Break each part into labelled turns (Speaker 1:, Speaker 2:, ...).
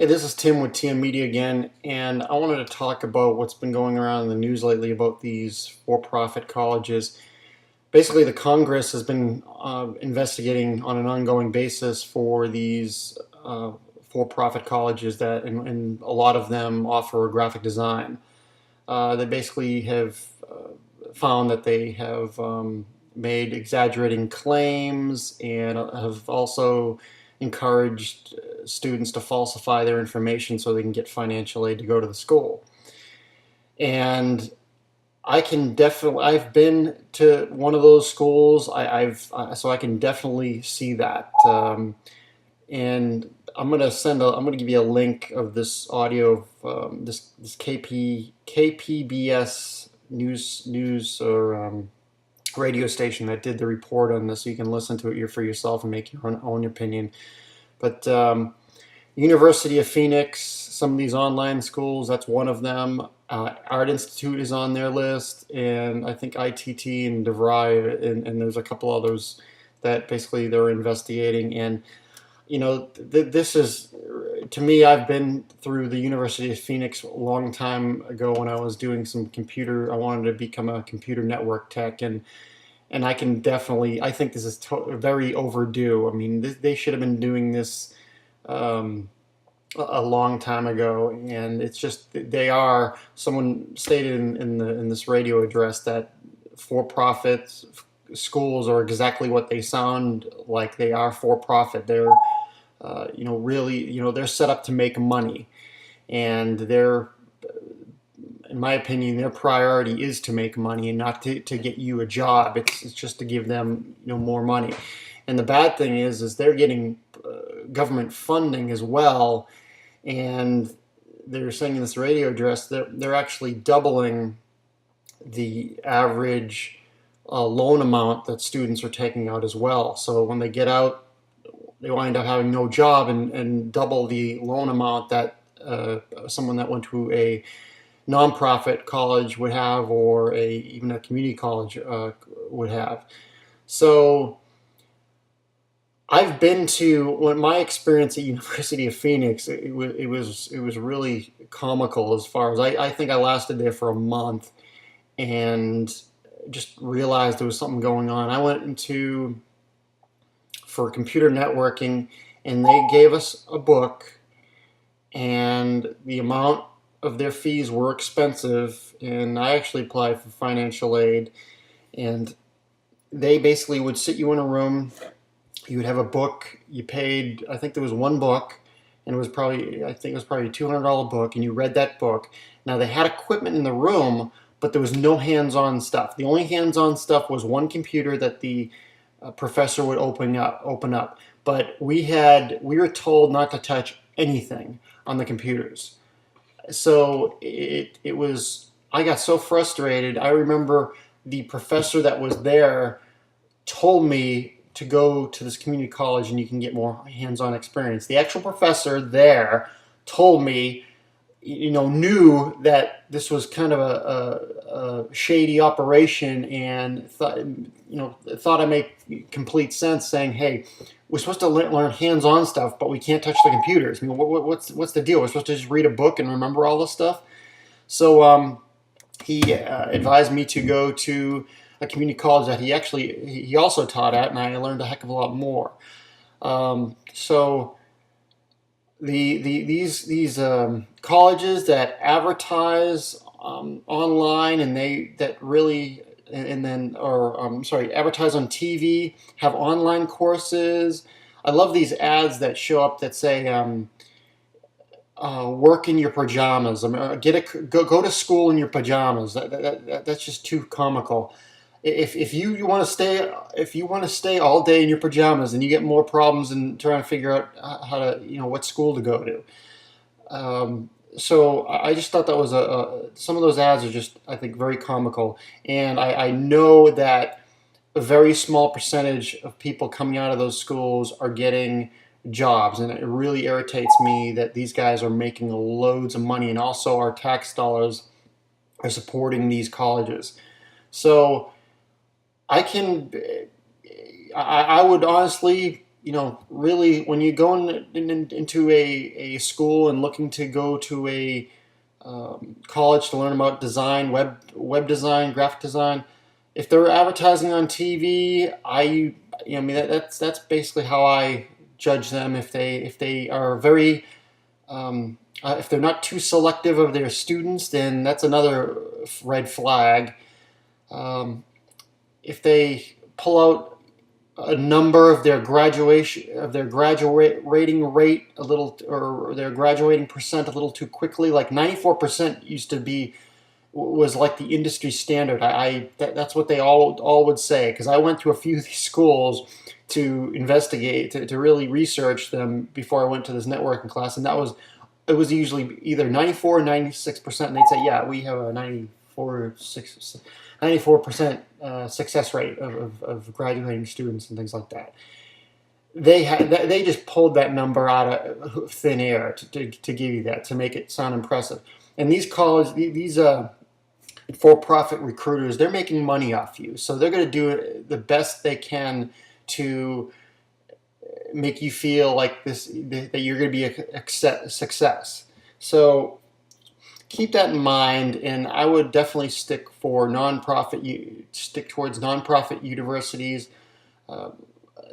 Speaker 1: Hey, this is Tim with TM Media again, and I wanted to talk about what's been going around in the news lately about these for-profit colleges. Basically, the Congress has been investigating on an ongoing basis for these for-profit colleges and a lot of them offer graphic design. They basically have found that they have made exaggerating claims and have also encouraged students to falsify their information so they can get financial aid to go to the school. And I've been to one of those schools. So I can definitely see that. And I'm gonna give you a link of this audio of this KPBS news or radio station that did the report on this, so you can listen to it for yourself and make your own opinion. But University of Phoenix, some of these online schools, that's one of them. Art Institute is on their list, and I think ITT and DeVry, and there's a couple others that basically they're investigating. And this is, to me, I've been through the University of Phoenix a long time ago when I was doing some I wanted to become a computer network tech, and I think this is very overdue. I mean, they should have been doing this a long time ago, and it's just someone stated in this radio address that for-profit schools are exactly what they sound like. They are for-profit. They're they're set up to make money, and in my opinion, their priority is to make money and not to get you a job. It's just to give them more money. And the bad thing is they're getting government funding as well, and they're saying in this radio address that they're actually doubling the average loan amount that students are taking out as well. So when they get out, they wind up having no job and double the loan amount that someone that went to a nonprofit college would have, or even a community college would have. So I've been to my experience at University of Phoenix. It was really comical. As far as I think I lasted there for a month and just realized there was something going on. I went for computer networking, and they gave us a book, and the amount of their fees were expensive, and I actually applied for financial aid, and they basically would sit you in a room. You would have a book. You paid, I think there was one book, and I think it was probably a $200 book, and you read that book. Now, they had equipment in the room, but there was no hands-on stuff. The only hands-on stuff was one computer that the professor would open up. But we were told not to touch anything on the computers. So I got so frustrated. I remember the professor that was there told me to go to this community college and you can get more hands-on experience. The actual professor there told me, knew that this was kind of a shady operation, and thought I made complete sense, saying, "Hey, we're supposed to learn hands-on stuff, but we can't touch the computers. I mean, what's the deal? We're supposed to just read a book and remember all this stuff." So he advised me to go to a community college that he also taught at, and I learned a heck of a lot more. So these colleges that advertise online, and advertise on TV, have online courses. I love these ads that show up that say work in your pajamas. Go to school in your pajamas. That's just too comical. If you want to stay all day in your pajamas, then you get more problems than trying to figure out how to what school to go to. So I just thought that was some of those ads are just, I think, very comical, and I know that a very small percentage of people coming out of those schools are getting jobs, and it really irritates me that these guys are making loads of money, and also our tax dollars are supporting these colleges. So I would honestly really, when you go into a school and looking to go to a college to learn about design, web design, graphic design, if they're advertising on TV, I mean that's basically how I judge them. If they are very if they're not too selective of their students, then that's another red flag. Um, if they pull out a number of their graduating rate a little, or their graduating percent a little too quickly, like 94% used to be, was like the industry standard. That's what they all would say, because I went to a few of these schools to investigate, to really research them before I went to this networking class, and it was usually either 94 or 96%, and they'd say, yeah, we have a 94% success rate of graduating students and things like that. They just pulled that number out of thin air to give you that, to make it sound impressive. And these for-profit recruiters, they're making money off you, so they're going to do the best they can to make you feel like that you're going to be a success. So keep that in mind, and I would definitely stick towards nonprofit universities. Uh,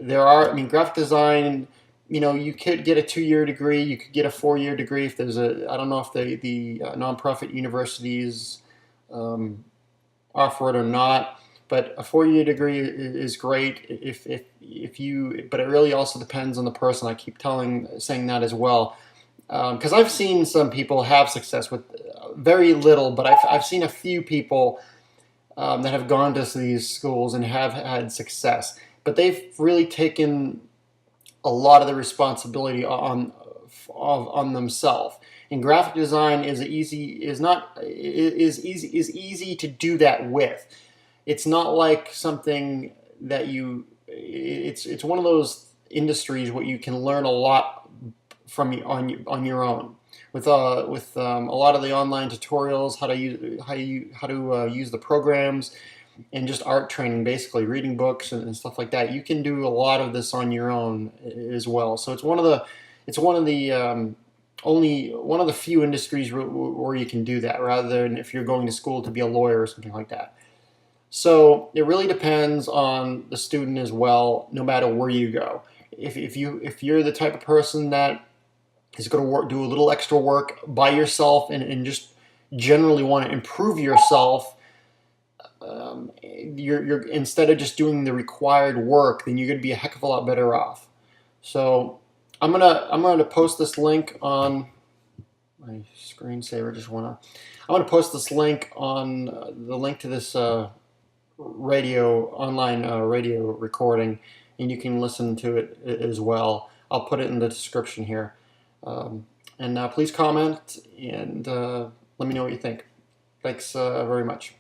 Speaker 1: I mean, graphic design, you could get a 2-year degree, you could get a 4-year degree if I don't know if the nonprofit universities offer it or not, but a 4-year degree is great but it really also depends on the person. I keep saying that as well, because I've seen some people have success with very little, but I've seen a few people that have gone to these schools and have had success, but they've really taken a lot of the responsibility on themselves. And graphic design is easy to do that with. It's not like something that it's one of those industries where you can learn a lot on your own, with a lot of the online tutorials, how to use the programs, and just art training, basically reading books and stuff like that. You can do a lot of this on your own as well. So it's one of the only one of the few industries where you can do that, rather than if you're going to school to be a lawyer or something like that. So it really depends on the student as well, no matter where you go. If you're the type of person that is going to do a little extra work by yourself, and just generally want to improve yourself, you're instead of just doing the required work, then you're going to be a heck of a lot better off. So I'm gonna post this link on my screensaver. I'm gonna post this link on the link to this online radio recording, and you can listen to it as well. I'll put it in the description here, and please comment and let me know what you think. Thanks very much.